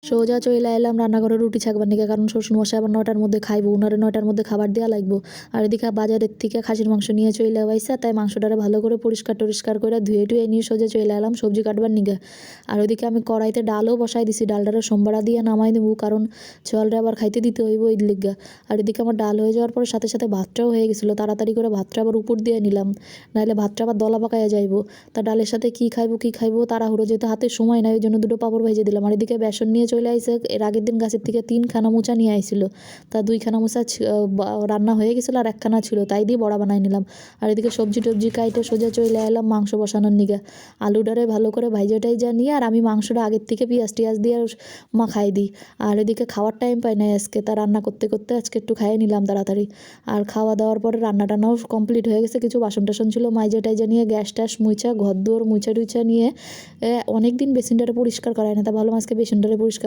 সোজা চইলা এলাম রান্নাঘরে রুটি ছাকবার নিকে, কারণ শ্বশুরমশাই আবার 9টার মধ্যে খাইবো, উনারে 9টার মধ্যে খাবার দেওয়া লাগবো। আর এদিকে বাজারের থেকে খাসির মাংস নিয়ে চইলা আইসা, তাই মাংসটারে ভালো করে পরিষ্কার টরিষ্কার করে ধুয়ে টুয়ে নিয়ে সোজা চইলা এলাম সবজি কাটবার নিকে। আর ওইদিকে আমি কড়াইতে ডালও বসাই দিছি, ডালটারে সোমবারা দিয়ে নামাই দেবো, কারণ জলটা আবার খাইতে দিতে হইব এই লিগা। আর এদিকে আমার ডাল হয়ে যাওয়ার পরে সাথে সাথে ভাতটাও হয়ে গেছিলো, তাড়াতাড়ি করে ভাতটা আবার উপর দিয়ে নিলাম, নাহলে ভাতটা আবার দলা পাকাইয়া যাইবো। তা ডালের সাথে কি খাইবো তাড়াহুড়ো, যেহেতু হাতে সময় নাই, ওই জন্য দুটো পাপড় ভেজে দিলাম। আর এদিকে বেসন নিয়ে চলে আইসে, এর আগের দিন গাছের থেকে 3খানা মোচা নিয়ে আইছিল, তা 2খানা মোচা রান্না হয়ে গেছিলো, আর 1খানা ছিল, তাই দিয়ে বড়া বানাই নিলাম। আর এদিকে সবজি টবজি কাইটে সোজা চলে এলাম মাংস বসানোর নিগে। আলুটারে ভালো করে ভাইজা টাইজা নিয়ে, আর আমি মাংসটা আগের থেকে পেঁয়াজ টিয়াজ দিয়ে মাখাই দিই। আর এদিকে খাওয়ার টাইম পাই নাই আজকে, তা রান্না করতে করতে আজকে একটু খাইয়ে নিলাম তাড়াতাড়ি। আর খাওয়া দাওয়ার পরে রান্না টান্নাও কমপ্লিট হয়ে গেছে, কিছু বাসন টাসন ছিল মাইজা টাইজা নিয়ে, গ্যাস ট্যাস মুইচা ঘর দুয়ার মুইচা টুইচা নিয়ে অনেক দিন বেসিনটারে পরিষ্কার করায় না, তা ভালো আজকে বেসিনটারে পরিষ্কার